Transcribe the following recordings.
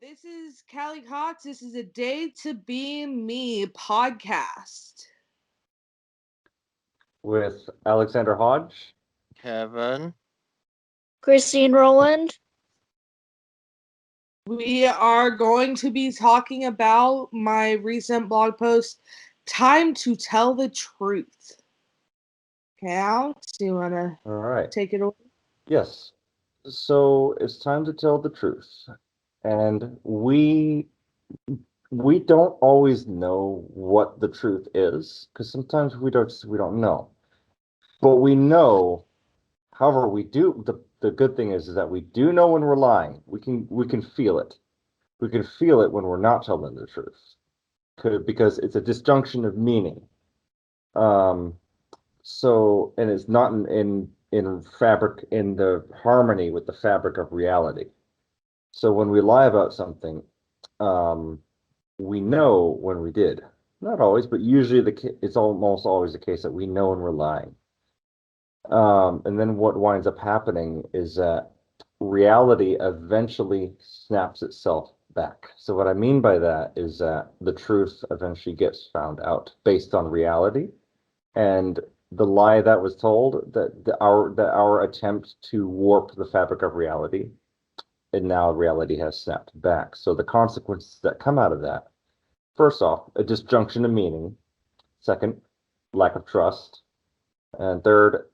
This is Callie Cox. This is a Day to Be Me podcast. With Alexander Hodge. Kevin. Christine Rowland. We are going to be talking about my recent blog post, Time to Tell the Truth. Okay, Alex, do you want to take it away? Yes. So it's time to tell the truth. And we don't always know what the truth is, because sometimes we don't know. But we know, however, we do the good thing is that we do know when we're lying. We can feel it. We can feel it when we're not telling the truth. Because it's a disjunction of meaning. So, and it's not in the harmony with the fabric of reality. So when we lie about something, we know when we did. Not always, but usually it's almost always the case that we know when we're lying. And then what winds up happening is that reality eventually snaps itself back. So what I mean by that is that the truth eventually gets found out based on reality, and the lie that was told, that our attempt to warp the fabric of reality, and now reality has snapped back. So the consequences that come out of that: first off, a disjunction of meaning; second, lack of trust; and third,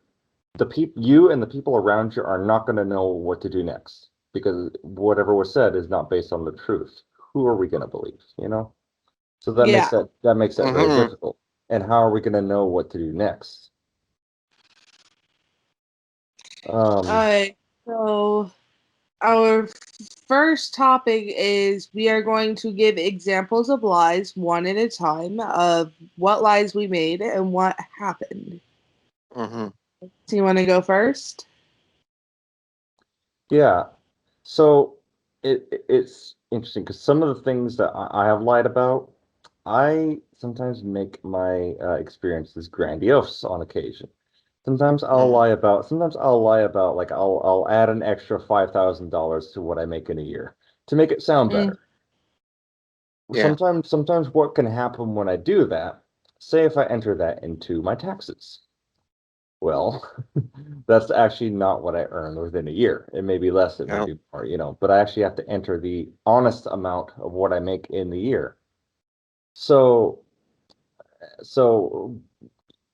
you and the people around you are not going to know what to do next, because whatever was said is not based on the truth. Who are we going to believe? So that makes that very difficult. And how are we going to know what to do next? So our first topic is we are going to give examples of lies one at a time, of what lies we made and what happened. Mm-hmm. Do you want to go first? Yeah. So it's interesting because some of the things that I have lied about, I sometimes make my experiences grandiose on occasion. Sometimes I'll lie about, like, I'll add an extra $5,000 to what I make in a year to make it sound better. Yeah. Sometimes what can happen when I do that, say if I enter that into my taxes. Well, that's actually not what I earn within a year. It may be less, it may be more, but I actually have to enter the honest amount of what I make in the year. So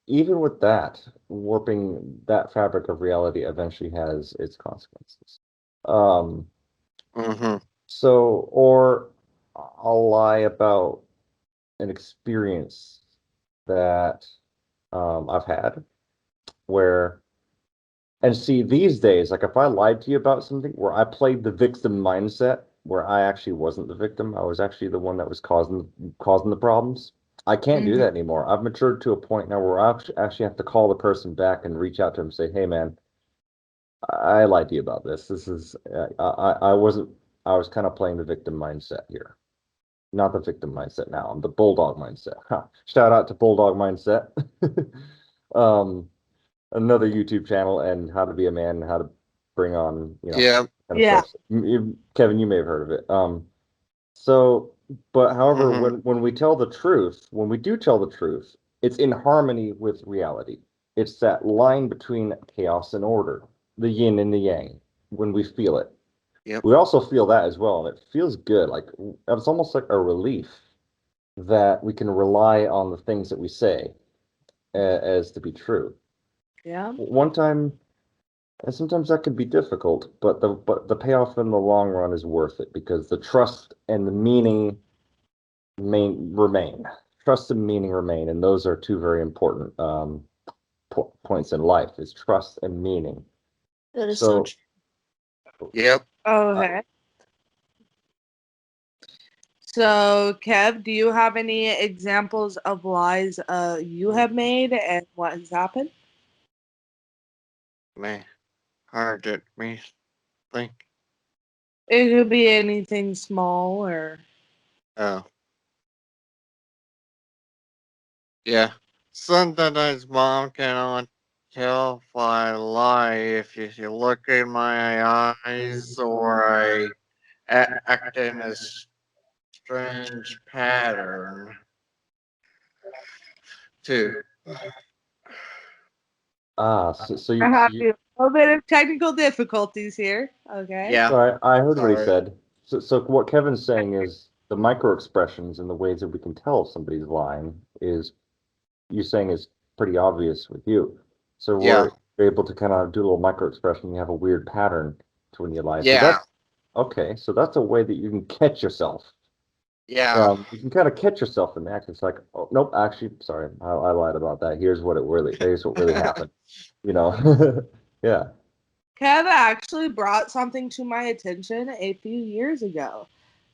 even with that, warping that fabric of reality eventually has its consequences. Or I'll lie about an experience that I've had where, and see, these days, like, if I lied to you about something where I played the victim mindset, where I actually wasn't the victim, I was actually the one that was causing the problems. I can't do that anymore. I've matured to a point now where I actually have to call the person back and reach out to them and say, "Hey, man, I lied to you about this. This is I wasn't. I was kind of playing the victim mindset here, not the victim mindset now. I'm the bulldog mindset." Shout out to Bulldog Mindset. Another YouTube channel, and how to be a man, how to bring on, kind of stuff. Kevin, you may have heard of it. But however, when we tell the truth, when we do tell the truth, it's in harmony with reality. It's that line between chaos and order, the yin and the yang, when we feel it. Yep. We also feel that as well, and it feels good. Like, it's almost like a relief that we can rely on the things that we say as to be true. Yeah. One time, and sometimes that can be difficult, but the payoff in the long run is worth it, because the trust and the meaning remain. Trust and meaning remain, and those are two very important points in life: is trust and meaning. That is so true. Yep. Okay. So, Kev, do you have any examples of lies you have made and what has happened? Man, hard to me think. It could be anything small or. Oh. Yeah. Sometimes mom cannot tell if I lie if you look in my eyes or I act in a strange pattern too. So I you, have a little bit of technical difficulties here. Okay. Yeah. sorry, I heard what he Sorry. said. So what Kevin's saying is the micro expressions and the ways that we can tell if somebody's lying is you're saying is pretty obvious with you. So Yeah. we're able to kind of do a little micro expression. You have a weird pattern to when you lie. So Yeah. that's okay. So that's a way that you can catch yourself. Yeah. You can kind of catch yourself in the act. It's like, oh nope, actually, sorry, I lied about that. Here's what really happened. You know, yeah. Kev actually brought something to my attention a few years ago.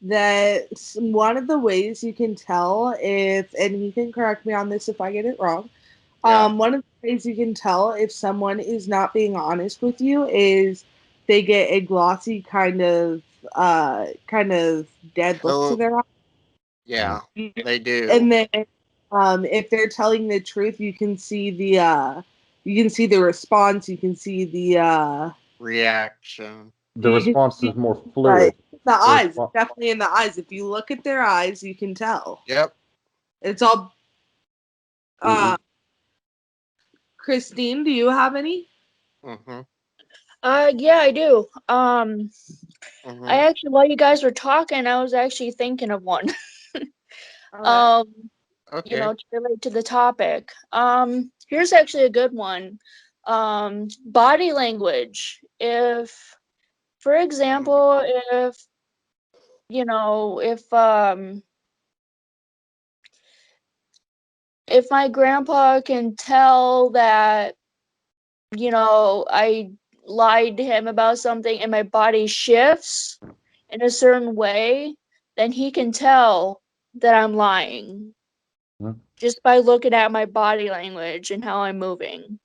That one of the ways you can tell if, and he can correct me on this if I get it wrong. Yeah. One of the ways you can tell if someone is not being honest with you is they get a glossy kind of dead look to Oh, their yeah. They do. and then if they're telling the truth you can see the response, you can see the Reaction. The you can response see is more the fluid. eyes, respo- definitely in the eyes. If you look at their eyes you can tell Yep. it's all w- Christine, do you have any? Mm-hmm. Yeah, I do. Mm-hmm. I actually, while you guys were talking, I was actually thinking of one. Okay. You Okay. know, to relate to the topic. Here's actually a good one. Body language. If, for example, if you know, if my grandpa can tell that, you know, I lied to him about something and my body shifts in a certain way, then he can tell that I'm lying Mhm. just by looking at my body language and how I'm moving.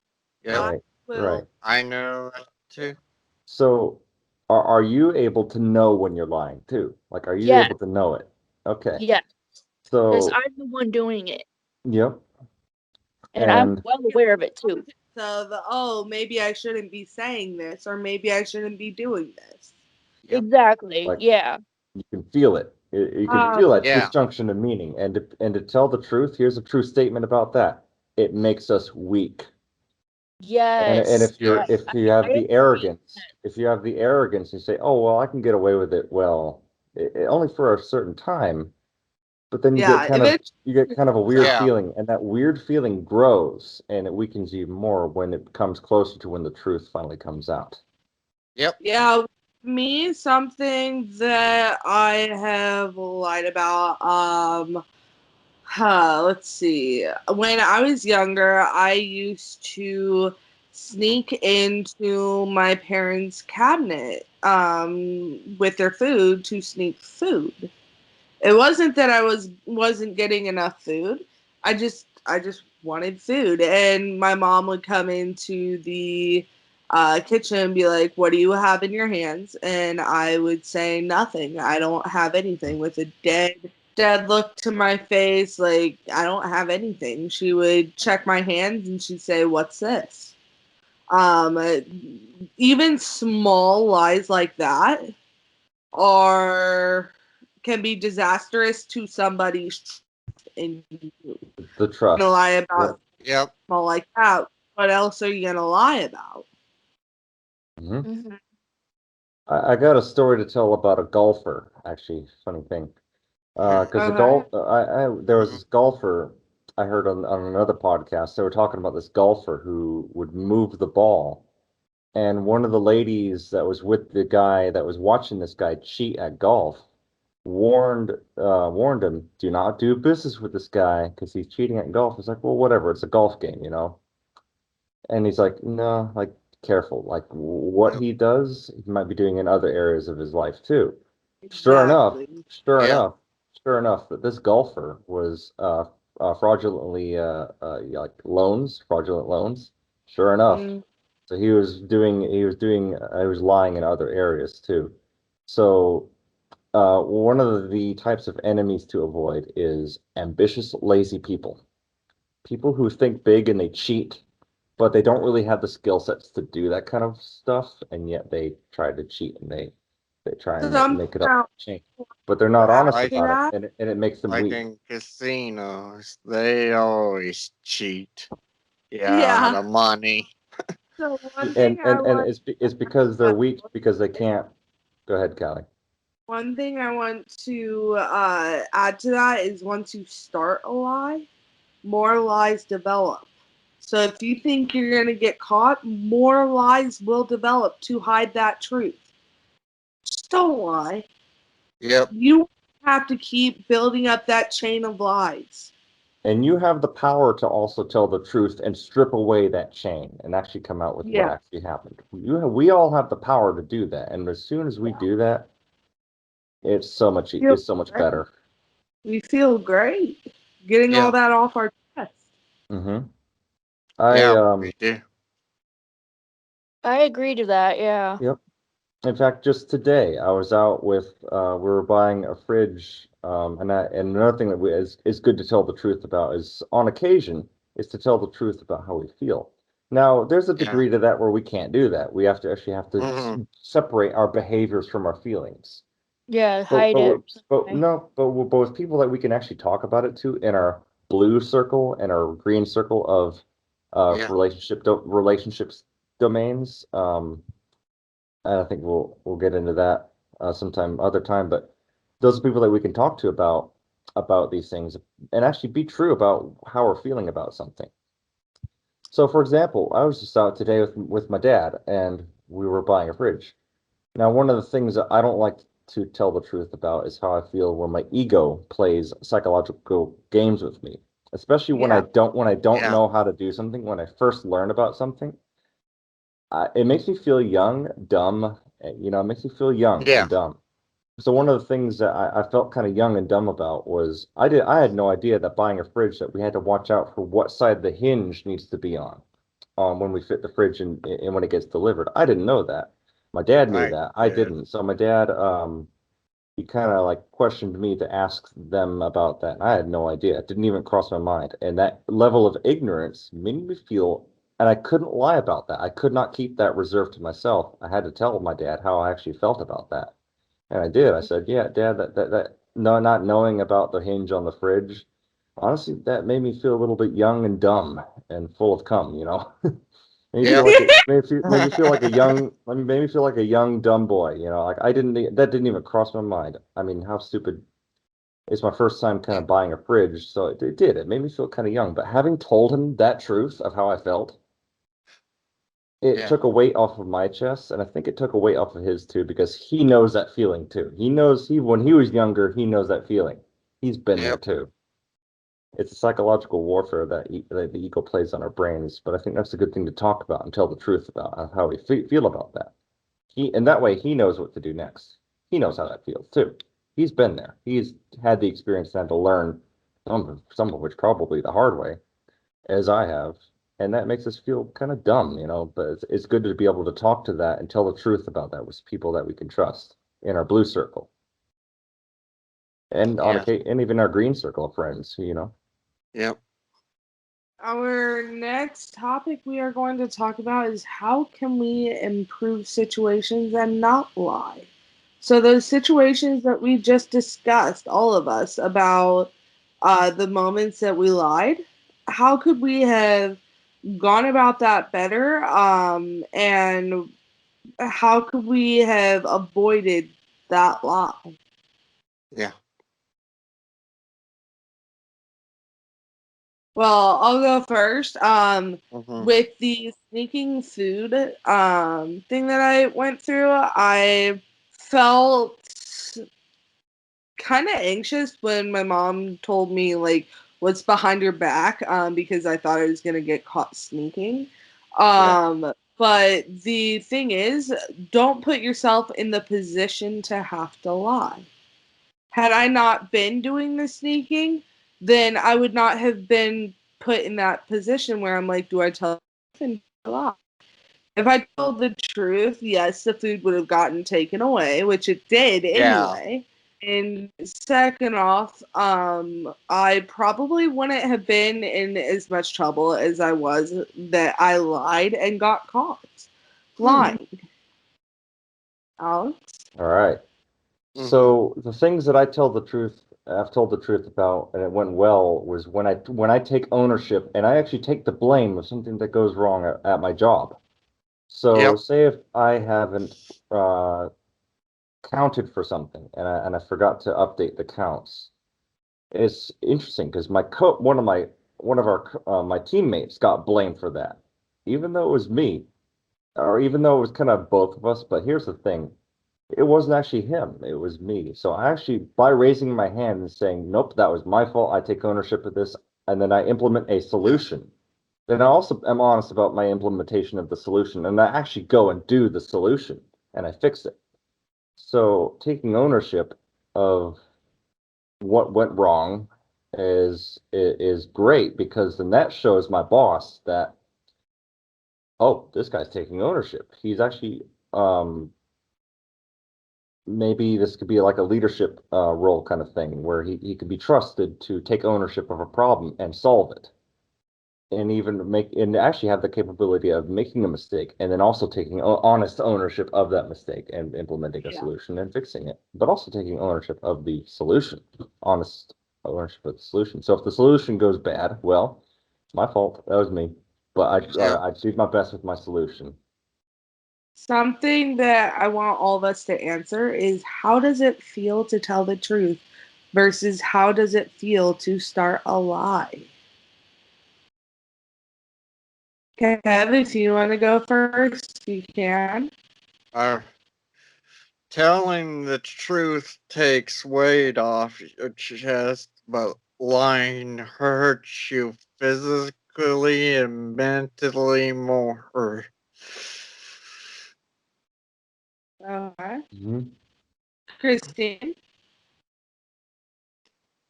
Yep. I Right, will right. I know that too. So are you able to know when you're lying too? Like, are you Yeah, able to know it? Okay. yeah, because So, I'm the one doing it yep. and I'm And well aware of it too. of, oh, maybe I shouldn't be saying this, or maybe I shouldn't be doing this. Yep. Exactly. like Yeah. you can feel it. You can Um, feel that Yeah. disjunction of meaning. And to tell the truth, here's a true statement about that. It makes us weak. And Yes. if Yeah. if you I have the agree. arrogance, you say, "Oh, well, I can get away with it." Well, only for a certain time, but then yeah, eventually, you get kind of a weird Yeah. feeling, and that weird feeling grows and it weakens you more when it comes closer to when the truth finally comes out. Yep. yeah, me, something that I have lied about. Let's see. When I was younger, I used to sneak into my parents' cabinet with their food to sneak food. It wasn't that wasn't getting enough food. I just wanted food, and my mom would come into the kitchen and be like, "What do you have in your hands?" And I would say nothing. I don't have anything, with a dead look to my face, like I don't have anything. She would check my hands and she'd say, "What's this?" Um, uh, Even small lies like that are can be disastrous to somebody's and you The gonna lie trust. about Yep. Yep. small like that. What else are you gonna lie about? Mhm. Hmm. I got a story to tell about a golfer, actually, funny thing. Because Okay. there was this golfer I heard on another podcast. They were talking about this golfer who would move the ball, and one of the ladies that was with the guy that was watching this guy cheat at golf warned him, do not do business with this guy because he's cheating at golf. It's like, well, whatever, it's a golf game, you know. And he's like, no, like, careful, like what Yep. he does, he might be doing in other areas of his life too. Sure enough, Exactly. sure Yep. enough, sure enough, that this golfer was fraudulently like fraudulent loans. Sure enough, Mm, so he was lying in other areas too. So one of the types of enemies to avoid is ambitious, lazy people. People who think big and they cheat, but they don't really have the skill sets to do that kind of stuff, and yet they try to cheat and They try and Some make it up change, but they're not honest Like- about it, and it makes them Like weak. in casinos, they always cheat. Yeah. The money. So one And thing I and want it's because they're weak because they can't. Go ahead, Callie. one thing I want to add to that is once you start a lie, more lies develop. So if you think you're going to get caught, more lies will develop to hide that truth. Just don't lie. Yep. You have to keep building up that chain of lies. And you have the power to also tell the truth and strip away that chain and actually come out with what Yeah. actually happened. We all have the power to do that, and as soon as we do that, it's so much better. We feel great getting Yeah. all that off our chest. Mm-hmm. We do. I agree to that. Yeah. Yep. In fact, just today, I was out with, we were buying a fridge, and another thing that is good to tell the truth about is, on occasion, is to tell the truth about how we feel. Now, there's a Yeah. degree to that where we can't do that. We have to Mhm. separate our behaviors from our feelings. Yeah. Hide it. But with people that we can actually talk about it to in our blue circle and our green circle of Yeah. relationships domains, and I think we'll get into that sometime other time. But those are people that we can talk to about these things and actually be true about how we're feeling about something. So, for example, I was just out today with my dad, and we were buying a fridge. Now, one of the things that I don't like to tell the truth about is how I feel when my ego plays psychological games with me, especially when I don't Yeah. know how to do something. When I first learn about something, it makes me feel young, dumb. It makes me feel young Yeah. and dumb. So one of the things that I felt kind of young and dumb about was I had no idea that buying a fridge that we had to watch out for what side the hinge needs to be on when we fit the fridge and when it gets delivered. I didn't know that. My dad knew that. I didn't. So my dad he kind of like questioned me to ask them about that. I had no idea. It didn't even cross my mind. And that level of ignorance made me feel, and I couldn't lie about that. I could not keep that reserved to myself. I had to tell my dad how I actually felt about that. And I did. I said, "Yeah, Dad, that no, not knowing about the hinge on the fridge, honestly, that made me feel a little bit young and dumb and full of cum, you know." Made me feel like made me feel like a young, made me feel like a young dumb boy, you know. Like that didn't even cross my mind. I mean, how stupid. It's my first time kind of buying a fridge, so it did. It made me feel kind of young. But having told him that truth of how I felt, it Yeah. took a weight off of my chest, and I think it took a weight off of his too, because he knows that feeling too. He knows when he was younger, he knows that feeling. He's been there Yep. too. It's a psychological warfare that the ego plays on our brains, but I think that's a good thing to talk about and tell the truth about how we feel about that. And that way he knows what to do next. He knows how that feels too. He's been there. He's had the experience and had to learn some of which probably the hard way, as I have. And that makes us feel kind of dumb, you know, but it's good to be able to talk to that and tell the truth about that with people that we can trust in our blue circle. And Yeah. and even our green circle of friends, you know. Yep. Our next topic we are going to talk about is how can we improve situations and not lie. So those situations that we just discussed, all of us, about the moments that we lied, how could we have gone about that better? And how could we have avoided that lie? Yeah. Well, I'll go first. Mhm. With the sneaking food thing that I went through, I felt kind of anxious when my mom told me like what's behind your back because I thought I was gonna get caught sneaking. But the thing is, don't put yourself in the position to have to lie. Had I not been doing the sneaking, then I would not have been put in that position where I'm like, do I tell the truth and do I lie? If I told the truth, yes, the food would have gotten taken away, which it did Yeah. anyway. And second off, I probably wouldn't have been in as much trouble as I was that I lied and got caught lying. Alex? All right. Mhm. So the things that I've told the truth about, and it went well, was when I take ownership and I actually take the blame of something that goes wrong at my job. So Yep. say if I haven't counted for something and I forgot to update the counts. It's interesting because one of our my teammates got blamed for that, even though it was me, or even though it was kind of both of us. But here's the thing. It wasn't actually him, it was me. So I actually, by raising my hand and saying, nope, that was my fault, I take ownership of this, and then I implement a solution. Then I also am honest about my implementation of the solution, and I actually go and do the solution, and I fix it. So taking ownership of what went wrong is great because then that shows my boss that, oh, this guy's taking ownership. He's actually maybe this could be like a leadership role kind of thing where he could be trusted to take ownership of a problem and solve it and even make and actually have the capability of making a mistake and then also taking honest ownership of that mistake and implementing a Yeah. solution and fixing it, but also taking ownership of the solution, honest ownership of the solution. So if the solution goes bad, well, my fault, that was me, but I did my best with my solution. Something that I want all of us to answer is how does it feel to tell the truth versus how does it feel to start a lie? Okay, Kev, if you want to go first, you can. Uh, Telling the truth takes weight off your chest, but lying hurts you physically and mentally more. Okay. Mhm. Christine,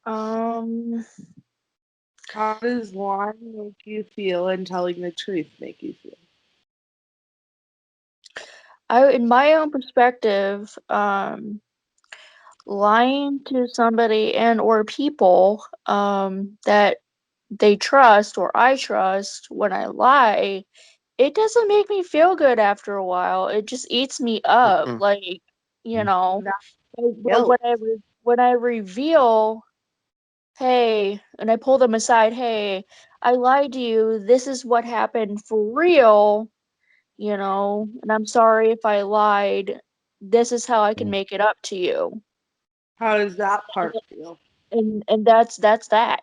Um, how does lying make you feel and telling the truth make you feel? in my own perspective, lying to somebody and or people that they trust or I trust when I lie, it doesn't make me feel good after a while. It just eats me up. Mm-mm. Like, you Mhm. know, That but guilt. when I reveal, hey, and I pull them aside, hey, I lied to you. This is what happened for real, and I'm sorry if I lied. This is how I can Mhm. make it up to you. How does that part feel? And that's that.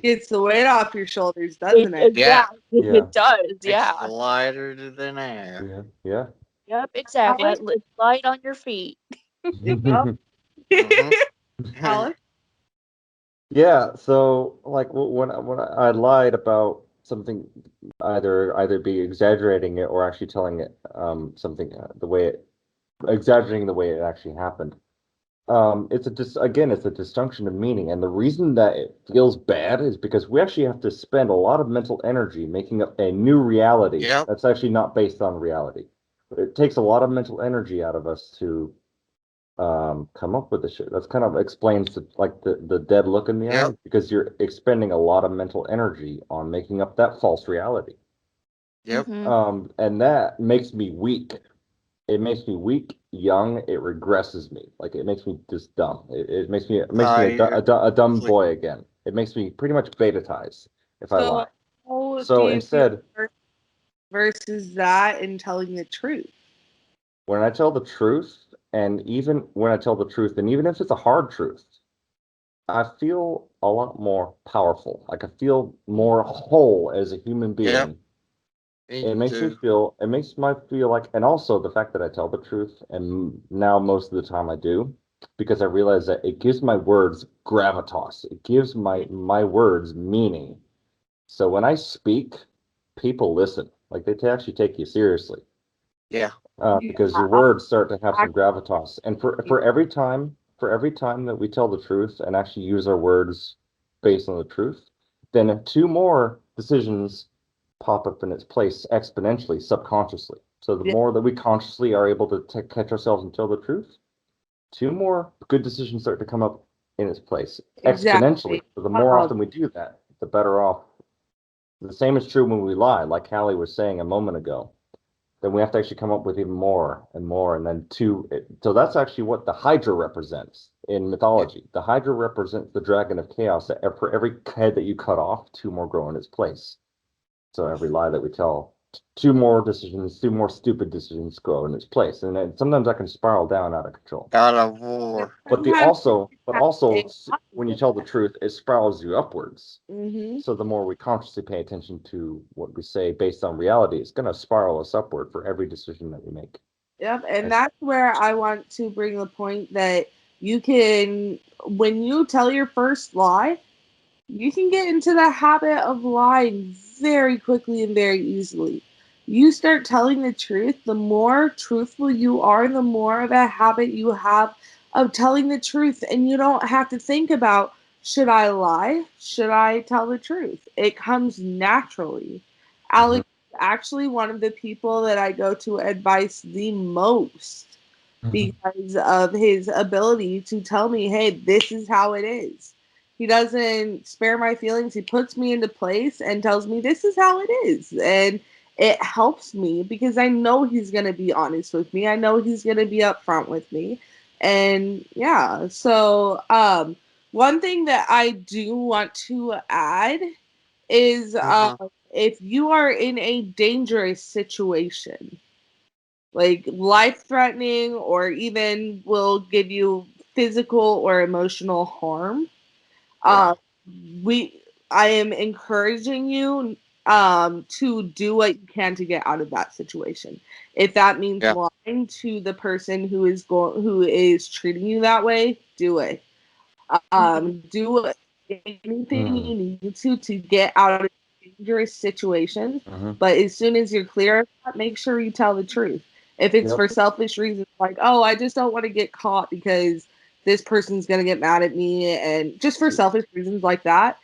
Gets the weight off your shoulders, doesn't it? Yeah, Exactly. Yeah, It does, makes yeah. you lighter than air. yeah, yeah. Yep, exactly. Alex? It's light on your feet. Yep. Mm-hmm. Alex? Yeah, so like when I lied about something, either be exaggerating it or actually telling it something the way it exaggerating the way it actually happened. It's again, it's a disjunction of meaning, and the reason that it feels bad is because we actually have to spend a lot of mental energy making up a new reality Yep. that's actually not based on reality. It takes a lot of mental energy out of us to come up with the shit. That's kind of explains the dead look in the eye Yep. because you're expending a lot of mental energy on making up that false reality. Yep. And that makes me weak. It makes me weak, young. It regresses me. Like it makes me just dumb. It makes me Tired. a dumb Sleep. boy again. It makes me pretty much beta-tized if I So, lie. how do So you feel instead, versus that and telling the truth? when I tell the truth, and even when I tell the truth, and even if it's a hard truth, I feel a lot more powerful. Like I feel more whole as a human Yep. being. Me too. It makes my feel like, and also the fact that I tell the truth, and now most of the time I do, because I realize that it gives my words gravitas. It gives my words meaning. So when I speak, people listen. Like they actually take you seriously, Yeah. You because your have words start to have some actually gravitas. And for every time that we tell the truth and actually use our words based on the truth, then two more decisions pop up in its place exponentially, subconsciously. So the yeah, more that we consciously are able to catch ourselves and tell the truth, two more good decisions start to come up in its place exponentially. exactly. So the more Wow. often we do that, the better off. The same is true when we lie, like Callie was saying a moment ago. then we have to actually come up with even more and more, and then so that's actually what the Hydra represents in mythology. The Hydra represents the dragon of chaos, that for every head that you cut off, two more grow in its place. So every lie that we tell, two more stupid decisions grow in its place, and then sometimes that can spiral down out of control. God of War. But Sometimes also, it's when you tell the truth, it spirals you upwards. Mm-hmm. So the more we consciously pay attention to what we say based on reality, it's going to spiral us upward for every decision that we make. Yep, and that's where I want to bring the point that you can, when you tell your first lie, you can get into the habit of lying very quickly and very easily. You start telling the truth, the more truthful you are, the more of a habit you have of telling the truth. And you don't have to think about, should I lie? Should I tell the truth? It comes naturally. Alex is actually one of the people that I go to advice the most because of his ability to tell me, hey, this is how it is. He doesn't spare my feelings. He puts me into place and tells me this is how it is. And it helps me because I know he's going to be honest with me. I know he's going to be upfront with me. And yeah, so one thing that I do want to add is if you are in a dangerous situation, like life threatening or even will give you physical or emotional harm, Yeah. we I am encouraging you to do what you can to get out of that situation. If that means Yeah. lying to the person who is treating you that way, do it. Do anything you need to get out of dangerous situations. But as soon as you're clear of that, make sure you tell the truth. If it's for selfish reasons, like, oh, I just don't want to get caught because this person's going to get mad at me, and just for selfish reasons like that,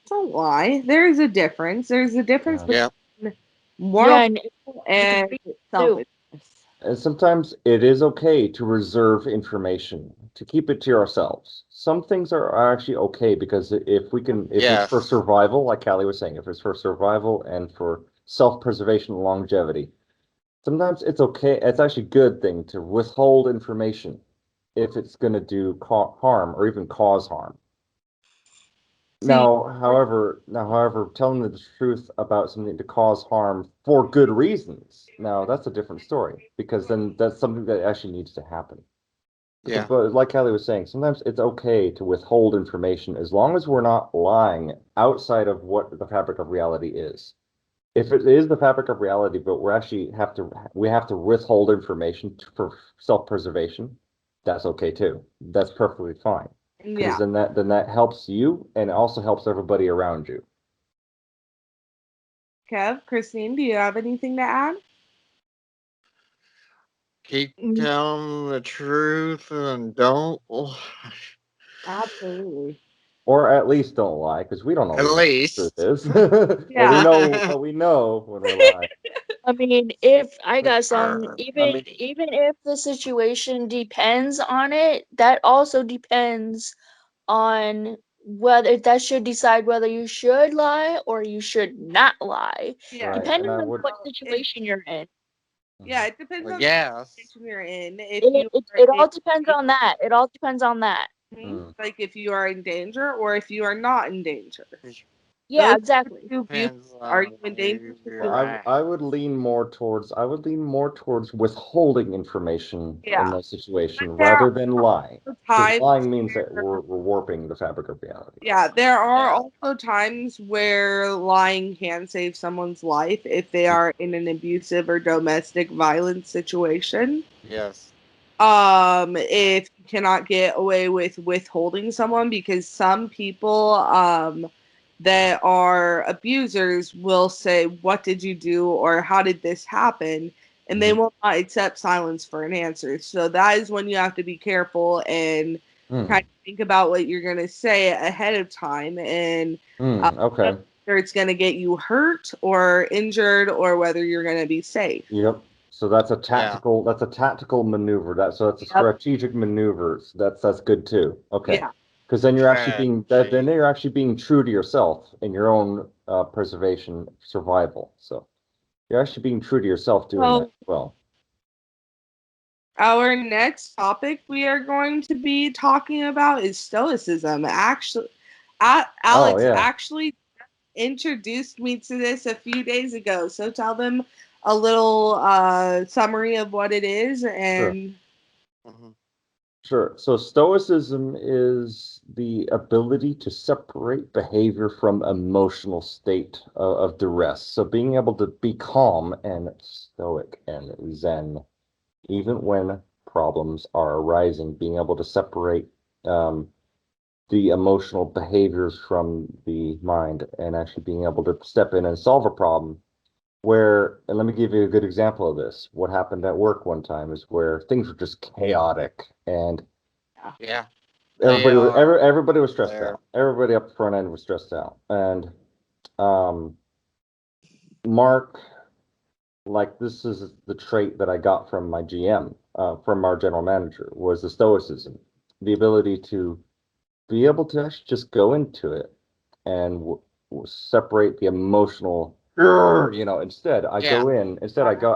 don't lie. There's a difference. There's a difference Yeah. between moral Yeah, and and selfishness. And sometimes it is okay to reserve information, to keep it to ourselves. Some things are actually okay because if it's for Yes. survival, like Callie was saying, if it's for survival and for self-preservation and longevity, sometimes it's okay. It's actually a good thing to withhold information if it's going to do harm or even cause harm. However, telling the truth about something to cause harm for good reasons, now that's a different story because then that's something that actually needs to happen. Yeah. But like Kelly was saying, sometimes it's okay to withhold information as long as we're not lying outside of what the fabric of reality is. If it is the fabric of reality, but we have to withhold information for self-preservation, that's okay too. That's perfectly fine. Because Yeah. then that helps you and it also helps everybody around you. Kev, Christine, do you have anything to add? Keep telling the truth and don't. Absolutely. Or at least don't lie, because we don't At always know what the least. truth is. Yeah. But we know when we're lying. I mean, if I got some, I even mean, even if the situation depends on it, that also depends on whether that should decide whether you should lie or you should not lie, Yeah. Right. And depending I on would what situation you're in. Yeah, it depends on the yes. situation you're in. If It, you it are it all depends on that. It all depends on that. like if you are in danger or if you are not in danger. Yeah, Those exactly. two views. Depends Are on you in danger? who you're at. I would lean more towards withholding information in Yeah. that situation There are rather than lying. also Because times lying means that where, we're warping the fabric of reality. yeah, there are Yeah. also times where lying can save someone's life if they are in an abusive or domestic violence situation. Yes. If you cannot get away with withholding someone, because some people that are abusers will say, what did you do, or how did this happen, and they will not accept silence for an answer. So that is when you have to be careful and kind of think about what you're going to say ahead of time, and Okay. whether it's going to get you hurt or injured or whether you're going to be safe. Yep. So that's a Yeah. tactical maneuver. That's a Yep. strategic maneuver. So that's good too. Okay. Yeah. Because then Strategy. you're actually being true to yourself in your own preservation survival. So You're actually being true to yourself doing that as well. Our next topic we are going to be talking about is stoicism. Actually, Alex yeah. actually introduced me to this a few days ago. So tell them a little summary of what it is and. Sure. So Stoicism is the ability to separate behavior from emotional state of duress. So being able to be calm and stoic and zen, even when problems are arising, being able to separate the emotional behaviors from the mind and actually being able to step in and solve a problem and let me give you a good example of this. What happened at work one time is where things were just chaotic and Yeah. everybody was stressed there. out. Everybody up front end was stressed out. And Mark, like this is the trait that I got from my GM, from our general manager, was the stoicism, the ability to be able to actually just go into it and separate the emotional, instead I Yeah. go in, I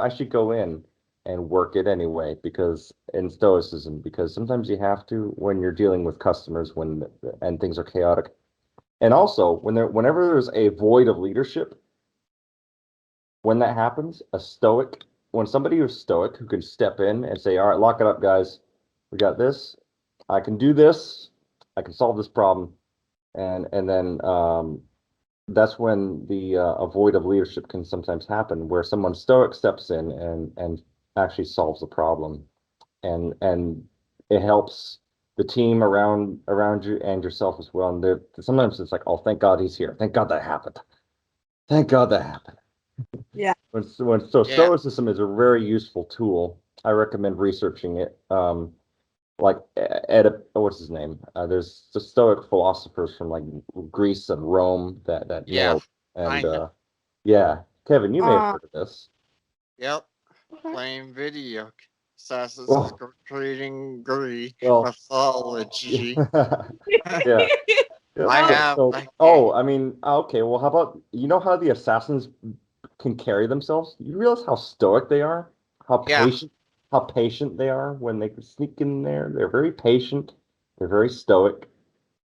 actually go in and work it anyway, because in stoicism, because sometimes you have to when you're dealing with customers and things are chaotic. And also whenever there's a void of leadership, when that happens, when somebody who's stoic who can step in and say, all right, lock it up, guys. We got this. I can do this. I can solve this problem. And then that's when the a void of leadership can sometimes happen, where someone stoic steps in and actually solves the problem, and it helps the team around you and yourself as well. And sometimes it's like, oh, thank God he's here. Thank God that happened. Thank God that happened. Yeah. Stoicism is a very useful tool. I recommend researching it. Like what's his name? There's the Stoic philosophers from like Greece and Rome that Yeah. nailed. I And know. yeah, Kevin, you may have heard of this. Yep. Okay. Playing video. Assassin's Well, Creed well, mythology. yeah. I So, have so, that oh, game. I mean, okay. Well, how about how the assassins can carry themselves? You realize how stoic they are, how Yeah. patient they are when they sneak in there. They're very patient. They're very stoic,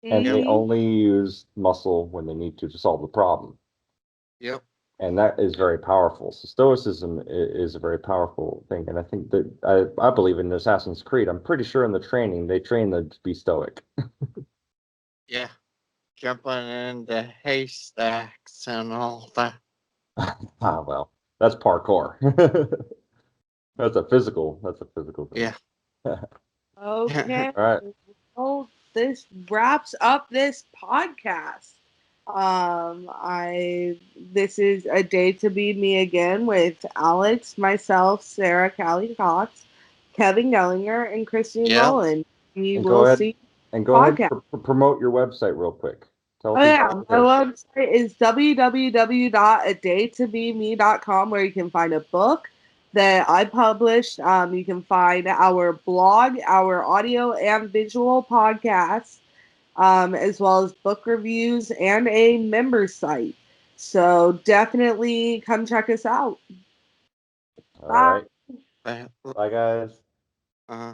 and they Yep. Mhm. only use muscle when they need to solve the problem. Yep. And that is very powerful. So stoicism is a very powerful thing, and I think that I believe in Assassin's Creed. I'm pretty sure in the training they train them to be stoic. Yeah. Jumping into haystacks and all that. Ah, well, that's parkour. That's a physical. That's a physical thing. Yeah. Okay. All right. Well, this wraps up this podcast. This is a day to be me again with Alex, myself, Sarah Callie Cox, Kevin Gellinger, and Christine Yep. Rowland. We And will see go ahead podcast. and promote your website real quick. Tell Oh people yeah, what my it is. website is www.adaytobeme.com, where you can find a book that I published. You can find our blog, our audio and visual podcasts, as well as book reviews and a member site. So definitely come check us out. All Bye. right. Bye, guys. Uh-huh.